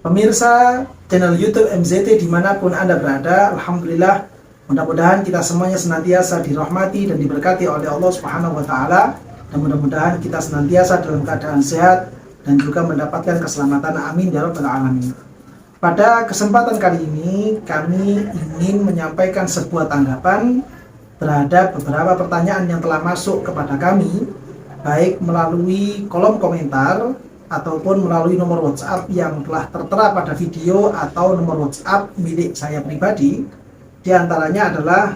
Pemirsa channel YouTube MZT dimanapun Anda berada, Alhamdulillah, mudah-mudahan kita semuanya senantiasa dirahmati dan diberkati oleh Allah Subhanahu wa Ta'ala, dan mudah-mudahan kita senantiasa dalam keadaan sehat dan juga mendapatkan keselamatan. Amin ya rabbal alamin. Pada kesempatan kali ini kami ingin menyampaikan sebuah tanggapan terhadap beberapa pertanyaan yang telah masuk kepada kami, baik melalui kolom komentar ataupun melalui nomor WhatsApp yang telah tertera pada video atau nomor WhatsApp milik saya pribadi. Di antaranya adalah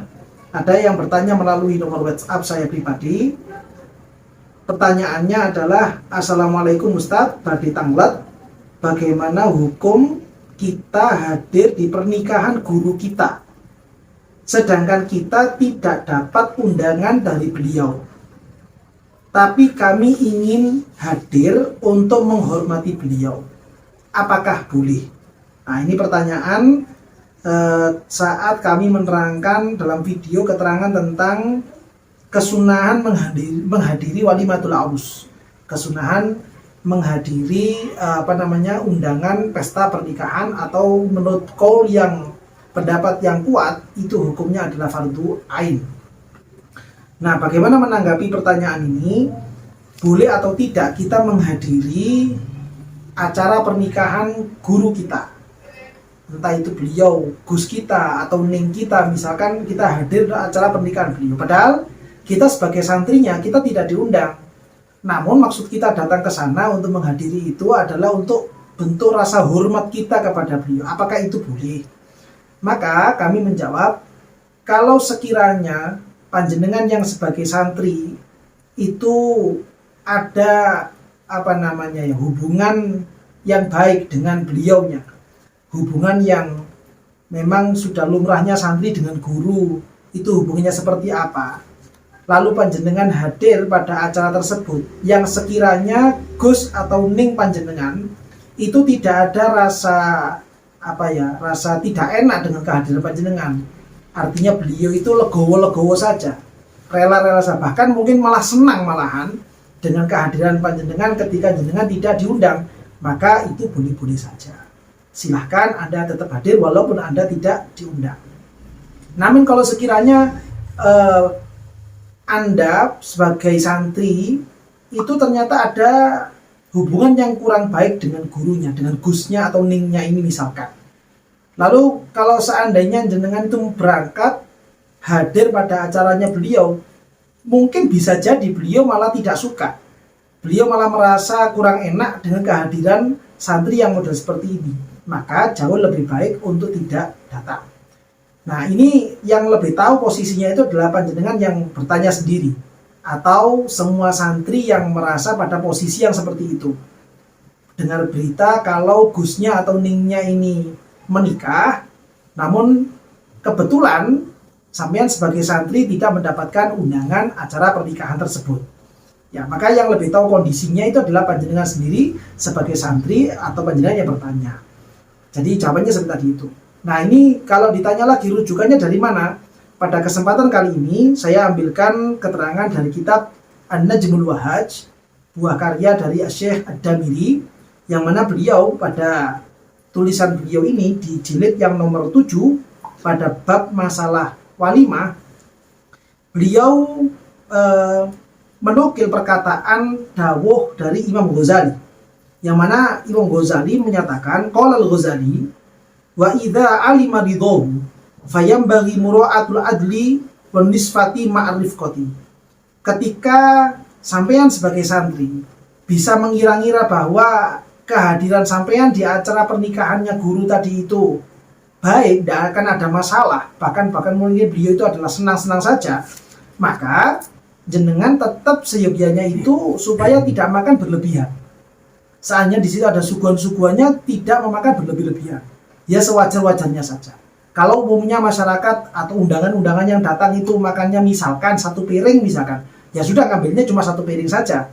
ada yang bertanya melalui nomor WhatsApp saya pribadi. Pertanyaannya adalah, Assalamualaikum Ustadz, Badi Tanglet, bagaimana hukum kita hadir di pernikahan guru kita sedangkan kita tidak dapat undangan dari beliau, tapi kami ingin hadir untuk menghormati beliau, apakah boleh? Nah, ini pertanyaan saat kami menerangkan dalam video keterangan tentang kesunahan menghadiri walimatul arus, kesunahan menghadiri undangan pesta pernikahan, atau menurut qaul yang pendapat yang kuat itu hukumnya adalah fardu ain. Nah, bagaimana menanggapi pertanyaan ini? Boleh atau tidak kita menghadiri acara pernikahan guru kita? Entah itu beliau, gus kita, atau ning kita, misalkan kita hadir di acara pernikahan beliau. Padahal kita sebagai santrinya, kita tidak diundang. Namun maksud kita datang ke sana untuk menghadiri itu adalah untuk bentuk rasa hormat kita kepada beliau. Apakah itu boleh? Maka kami menjawab, kalau sekiranya panjenengan yang sebagai santri itu ada hubungan yang baik dengan beliaunya, hubungan yang memang sudah lumrahnya santri dengan guru, itu hubungannya seperti apa, lalu panjenengan hadir pada acara tersebut yang sekiranya gus atau ning panjenengan itu tidak ada rasa tidak enak dengan kehadiran panjenengan, artinya beliau itu legowo-legowo saja, rela-rela saja, bahkan mungkin malah senang malahan dengan kehadiran panjenengan ketika jenengan tidak diundang, maka itu boleh-boleh saja. Silahkan Anda tetap hadir walaupun Anda tidak diundang. Namun kalau sekiranya Anda sebagai santri itu ternyata ada hubungan yang kurang baik dengan gurunya, dengan gusnya atau ningnya ini misalkan. Lalu kalau seandainya jenengan itu berangkat hadir pada acaranya beliau, mungkin bisa jadi beliau malah tidak suka. Beliau malah merasa kurang enak dengan kehadiran santri yang model seperti ini. Maka jauh lebih baik untuk tidak datang. Nah, ini yang lebih tahu posisinya itu adalah panjenengan yang bertanya sendiri, atau semua santri yang merasa pada posisi yang seperti itu. Dengar berita kalau gusnya atau ningnya ini menikah, namun kebetulan sampean sebagai santri tidak mendapatkan undangan acara pernikahan tersebut. Ya, maka yang lebih tahu kondisinya itu adalah panjenengan sendiri sebagai santri atau panjenengan yang bertanya. Jadi jawabannya seperti tadi itu. Nah, ini kalau ditanya lagi rujukannya dari mana? Pada kesempatan kali ini saya ambilkan keterangan dari kitab An-Najmul Wahaj, buah karya dari Syekh Ad-Damiri, yang mana beliau pada tulisan beliau ini di jilid yang nomor 7 pada bab masalah walimah, beliau menukil perkataan dawuh dari Imam Ghazali, yang mana Imam Ghazali menyatakan, qala al-Ghazali wa idza alima ridhahu fayambaghi mura'atul adli wan nisfati ma'rifqati. Ketika sampean sebagai santri bisa mengira-ngira bahwa kehadiran sampean di acara pernikahannya guru tadi itu baik, tidak akan ada masalah, bahkan mungkin beliau itu adalah senang-senang saja, maka jenengan tetap seyogianya itu supaya tidak makan berlebihan. Seandainya di situ ada suguhan-suguhannya, tidak memakan berlebih-lebihan, ya sewajar-wajarnya saja. Kalau umumnya masyarakat atau undangan-undangan yang datang itu makannya misalkan satu piring misalkan, ya sudah ngambilnya cuma satu piring saja.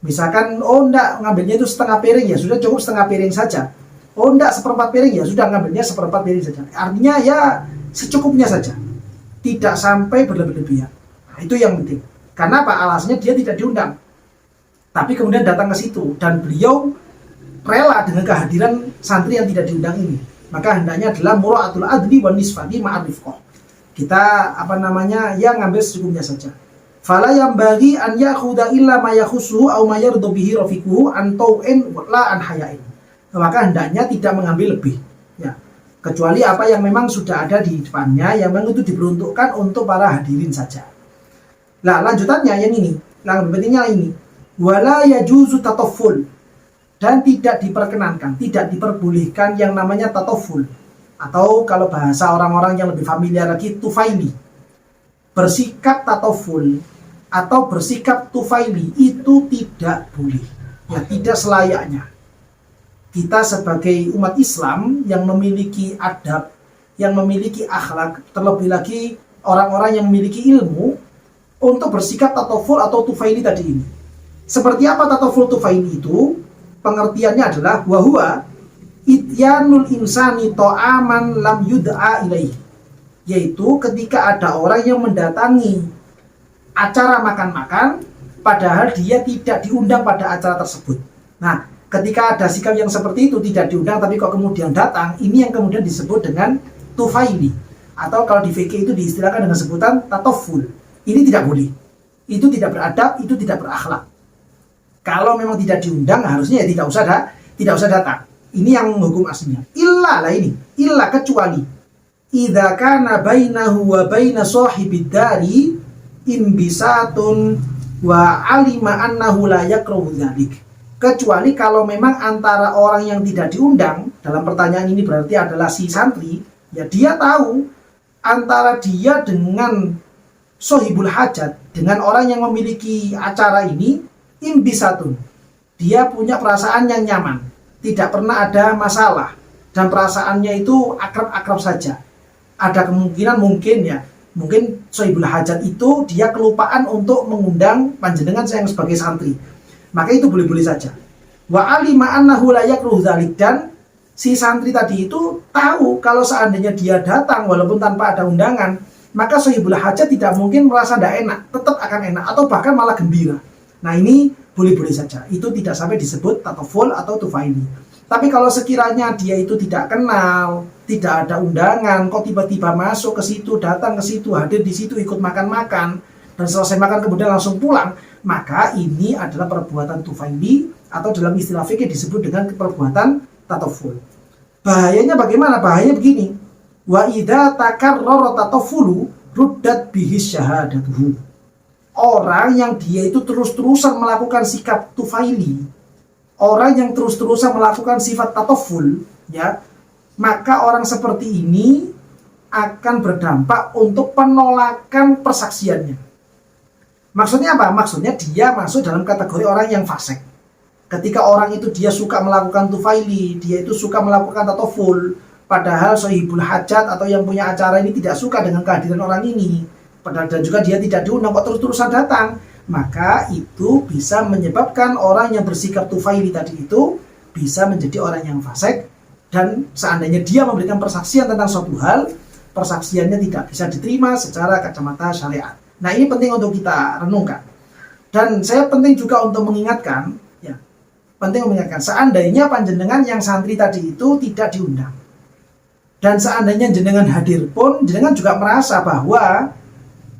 Misalkan, oh enggak, ngambilnya itu setengah piring, ya sudah cukup setengah piring saja. Oh enggak, seperempat piring, ya sudah ngambilnya seperempat piring saja. Artinya ya secukupnya saja, tidak sampai berlebih-lebihan. Nah, itu yang penting. Karena apa? Alasannya dia tidak diundang, tapi kemudian datang ke situ dan beliau rela dengan kehadiran santri yang tidak diundang ini, maka hendaknya adalah mura'atul adli wa nisfati ma'arifqah. Kita yang ngambil secukupnya saja. Fala yang bagi an yakhuda illa ma yakhusuhu aw ma yardu bihi rafiquhu an tau'in la an hayain. Maka hendaknya tidak mengambil lebih, ya, kecuali apa yang memang sudah ada di depannya, yang memang itu diperuntukkan untuk para hadirin saja. Nah, lanjutannya yang ini, pentingnya ini, wala yajuzu tatafful, dan tidak diperkenankan, tidak diperbolehkan yang namanya tatoful, atau kalau bahasa orang-orang yang lebih familiar lagi, tufaili. Bersikap tatoful atau bersikap tufaili itu tidak boleh, ya, tidak selayaknya. Kita sebagai umat Islam yang memiliki adab, yang memiliki akhlak, terlebih lagi orang-orang yang memiliki ilmu, untuk bersikap tatoful atau tufaili tadi ini. Seperti apa tatoful tufaili itu? Pengertiannya adalah wahwa ityanul insani to'aman lam yud'a ilaih, yaitu ketika ada orang yang mendatangi acara makan-makan padahal dia tidak diundang pada acara tersebut. Nah, ketika ada sikap yang seperti itu, tidak diundang tapi kok kemudian datang, ini yang kemudian disebut dengan tufaili, atau kalau di fikih itu diistilahkan dengan sebutan tatoful. Ini tidak boleh, itu tidak beradab, itu tidak berakhlak. Kalau memang tidak diundang, harusnya ya tidak usah datang. Ini yang hukum aslinya. Illa kecuali idza kana bainahu wa baina sahibid dari imbisatun wa alima annahu la yakrahu dzalik. Kecuali kalau memang antara orang yang tidak diundang, dalam pertanyaan ini berarti adalah si santri, ya, dia tahu antara dia dengan sohibul hajat, dengan orang yang memiliki acara ini, imbisatun, dia punya perasaan yang nyaman, tidak pernah ada masalah, dan perasaannya itu akrab-akrab saja. Ada kemungkinan mungkin sohibul hajat itu dia kelupaan untuk mengundang panjenengan yang sebagai santri, maka itu boleh-boleh saja. Wa alima annahu la yakruh dzalik, dan si santri tadi itu tahu kalau seandainya dia datang walaupun tanpa ada undangan, maka sohibul hajat tidak mungkin merasa tidak enak, tetap akan enak atau bahkan malah gembira. Nah, ini boleh-boleh saja, itu tidak sampai disebut tatoful atau tufaili. Tapi kalau sekiranya dia itu tidak kenal, tidak ada undangan, kok tiba-tiba masuk ke situ, datang ke situ, hadir di situ, ikut makan-makan, dan selesai makan kemudian langsung pulang, maka ini adalah perbuatan tufaili, atau dalam istilah fikih disebut dengan perbuatan tatoful. Bahayanya bagaimana? Bahayanya begini, wa idza takarrara tatofulu ruddat bihi syahadatuhu. Orang yang dia itu terus-terusan melakukan sikap tufaili, orang yang terus-terusan melakukan sifat tatoful, ya, maka orang seperti ini akan berdampak untuk penolakan persaksiannya. Maksudnya apa? Maksudnya dia masuk dalam kategori orang yang fasik. Ketika orang itu dia suka melakukan tufaili, dia itu suka melakukan tatoful, padahal sohibul hajat atau yang punya acara ini tidak suka dengan kehadiran orang ini, padahal dan juga dia tidak diundang kok terus-terusan datang, maka itu bisa menyebabkan orang yang bersikap tufaili tadi itu bisa menjadi orang yang fasik, dan seandainya dia memberikan persaksian tentang suatu hal, persaksiannya tidak bisa diterima secara kacamata syariat. Nah, ini penting untuk kita renungkan. Dan saya penting juga untuk mengingatkan, ya, seandainya panjenengan yang santri tadi itu tidak diundang, dan seandainya jenengan hadir pun, jenengan juga merasa bahwa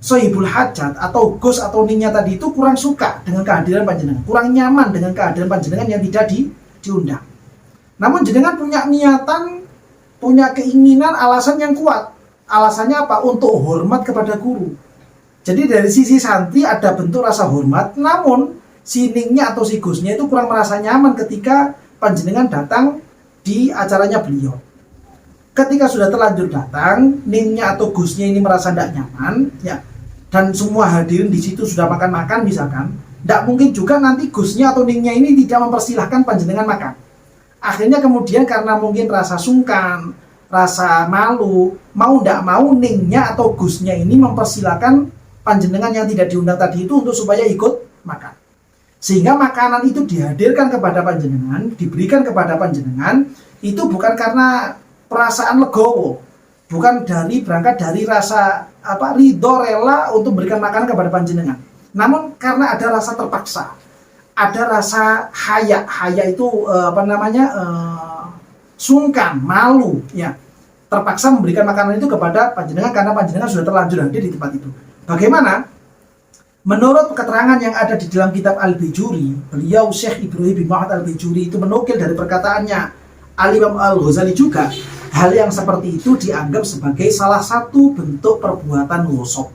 sohibul hajat atau gus atau ninya tadi itu kurang suka dengan kehadiran panjenengan, kurang nyaman dengan kehadiran panjenengan yang tidak diundang. Namun jenengan punya niatan, punya keinginan, alasan yang kuat. Alasannya apa? Untuk hormat kepada guru. Jadi dari sisi santri ada bentuk rasa hormat, namun si ningnya atau si gusnya itu kurang merasa nyaman ketika panjenengan datang di acaranya beliau. Ketika sudah terlanjur datang, ningnya atau gusnya ini merasa tidak nyaman, ya, dan semua hadirin di situ sudah makan-makan misalkan, tidak mungkin juga nanti gusnya atau ningnya ini tidak mempersilahkan panjenengan makan. Akhirnya kemudian karena mungkin rasa sungkan, rasa malu, mau tidak mau ningnya atau gusnya ini mempersilahkan panjenengan yang tidak diundang tadi itu untuk supaya ikut makan. Sehingga makanan itu dihadirkan kepada panjenengan, diberikan kepada panjenengan, itu bukan karena perasaan legowo, bukan berangkat dari rasa ridho rela untuk memberikan makanan kepada panjenengan, namun karena ada rasa terpaksa, ada rasa haya. Haya itu sungkan, malu, ya. Terpaksa memberikan makanan itu kepada panjenengan karena panjenengan sudah terlanjur hadir di tempat itu. Bagaimana? Menurut keterangan yang ada di dalam kitab Al-Bajuri, beliau Syekh Ibrahim bin Muhammad Al-Bajuri itu menukil dari perkataannya Al-Imam Al-Ghazali juga, hal yang seperti itu dianggap sebagai salah satu bentuk perbuatan ghosab.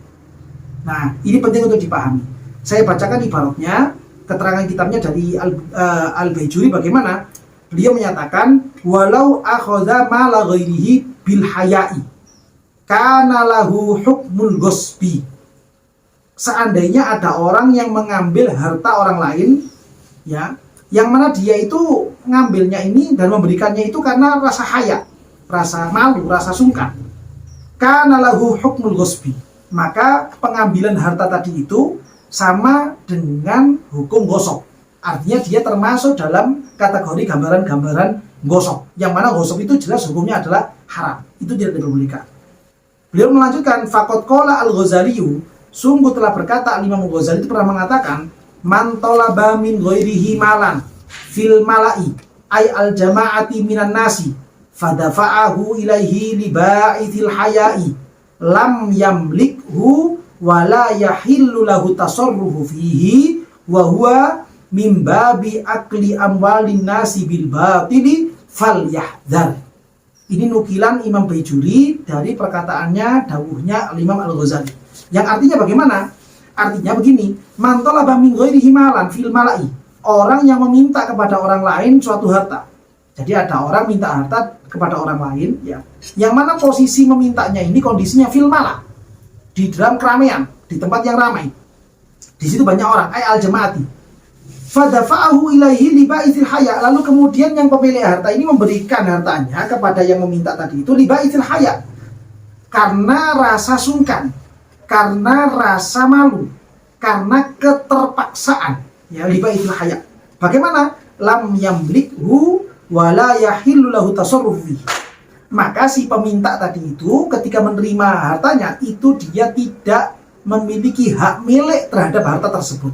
Nah, ini penting untuk dipahami. Saya bacakan ibaratnya, keterangan kitabnya dari Al-Bajuri bagaimana? Beliau menyatakan, walau akhadha mala ghairihi bil haya'i kana lahu hukmul ghosbi. Seandainya ada orang yang mengambil harta orang lain, ya, yang mana dia itu ngambilnya ini dan memberikannya itu karena rasa haya, rasa malu, rasa sungkan. Kana lahu hukmul ghosbi. Maka pengambilan harta tadi itu sama dengan hukum ghosab. Artinya dia termasuk dalam kategori gambaran-gambaran ghosab. Yang mana ghosab itu jelas hukumnya adalah haram. Itu tidak diperbolehkan. Beliau melanjutkan, faqad qala Al-Ghazali, sungguh telah berkata Imam Ghazali itu pernah mengatakan, man talaba min ghairihi malan fil mala'i ay al jama'ati minan nasi fadafa'ahu ilaihi li ba'ithil haya'i lam yamlikhu wa la yahillu lahu tasarrufu fihi wa huwa min babi akli amwalin nasi bil batili falyahdhar. Ini nukilan Imam Bajuri dari perkataannya, dawuhnya Imam Al-Ghazali. Yang artinya bagaimana? Artinya begini, man talaba min ghairihi malan fil mala'i. Orang yang meminta kepada orang lain suatu harta. Jadi ada orang minta harta kepada orang lain, ya. Yang mana posisi memintanya ini kondisinya fil mala. Di dalam keramaian, di tempat yang ramai. Di situ banyak orang, ay al jamaati. Fadafa'ahu ilaihi li ba'ithil haya. Lalu kemudian yang pemilik harta ini memberikan hartanya kepada yang meminta tadi itu li ba'ithil haya. Karena rasa sungkan, karena rasa malu, karena keterpaksaan, ya, li ba'ithil haya. Bagaimana? Lam yamlikhu wa la yahillu lahu tasarrufu. Maka si peminta tadi itu ketika menerima hartanya itu dia tidak memiliki hak milik terhadap harta tersebut.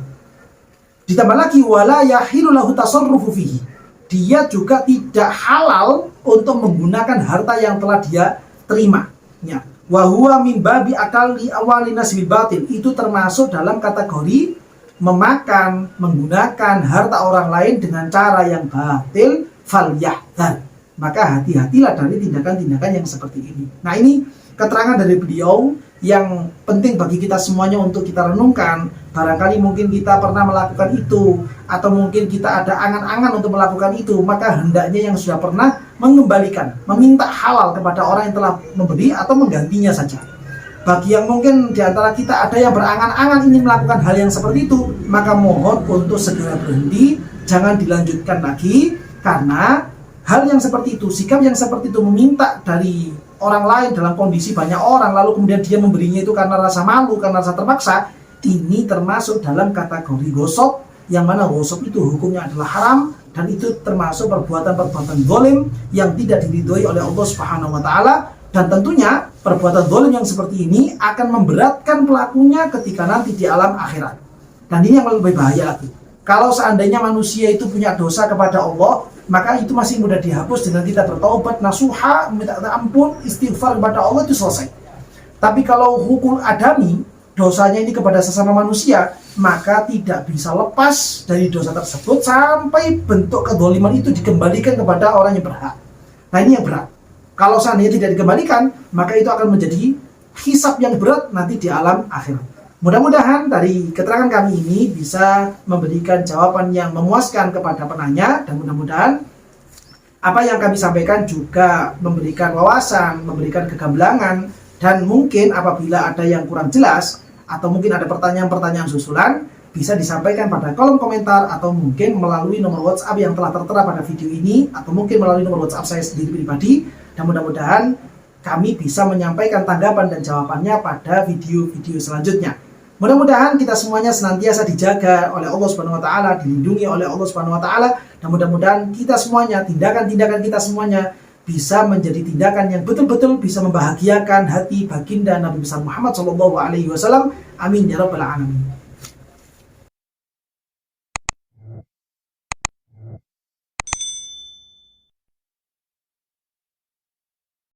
Ditambah lagi wala yahillu lahu tasarrufu fihi. Dia juga tidak halal untuk menggunakan harta yang telah dia terima. Ya. Wa huwa min babi akali awalin nasbil batil. Itu termasuk dalam kategori memakan, menggunakan harta orang lain dengan cara yang batil, falyahdhar. Maka hati-hatilah dari tindakan-tindakan yang seperti ini. Nah, ini keterangan dari beliau yang penting bagi kita semuanya untuk kita renungkan. Barangkali mungkin kita pernah melakukan itu, atau mungkin kita ada angan-angan untuk melakukan itu, maka hendaknya yang sudah pernah mengembalikan, meminta halal kepada orang yang telah memberi atau menggantinya saja. Bagi yang mungkin diantara kita ada yang berangan-angan ingin melakukan hal yang seperti itu, maka mohon untuk segera berhenti, jangan dilanjutkan lagi, karena hal yang seperti itu, sikap yang seperti itu meminta dari orang lain dalam kondisi banyak orang, lalu kemudian dia memberinya itu karena rasa malu, karena rasa terpaksa, ini termasuk dalam kategori ghosab, yang mana ghosab itu hukumnya adalah haram, dan itu termasuk perbuatan-perbuatan zalim yang tidak diridhoi oleh Allah Subhanahu wa taala. Dan tentunya perbuatan zalim yang seperti ini akan memberatkan pelakunya ketika nanti di alam akhirat. Dan ini yang lebih bahaya lagi. Kalau seandainya manusia itu punya dosa kepada Allah, maka itu masih mudah dihapus dengan kita bertaubat nasuha, minta ampun, istighfar kepada Allah, itu selesai. Tapi kalau hukum adami, dosanya ini kepada sesama manusia, maka tidak bisa lepas dari dosa tersebut sampai bentuk kedzaliman itu dikembalikan kepada orang yang berhak. Nah, ini yang berat. Kalau seandainya tidak dikembalikan, maka itu akan menjadi hisab yang berat nanti di alam akhirat. Mudah-mudahan dari keterangan kami ini bisa memberikan jawaban yang memuaskan kepada penanya, dan mudah-mudahan apa yang kami sampaikan juga memberikan wawasan, memberikan kegamblangan, dan mungkin apabila ada yang kurang jelas atau mungkin ada pertanyaan-pertanyaan susulan, bisa disampaikan pada kolom komentar atau mungkin melalui nomor WhatsApp yang telah tertera pada video ini, atau mungkin melalui nomor WhatsApp saya sendiri pribadi. Dan mudah-mudahan kami bisa menyampaikan tanggapan dan jawabannya pada video-video selanjutnya. Mudah-mudahan kita semuanya senantiasa dijaga oleh Allah Subhanahu wa taala, dilindungi oleh Allah Subhanahu wa taala, dan mudah-mudahan kita semuanya, tindakan-tindakan kita semuanya bisa menjadi tindakan yang betul-betul bisa membahagiakan hati baginda Nabi besar Muhammad SAW. Amin ya rabbal alamin.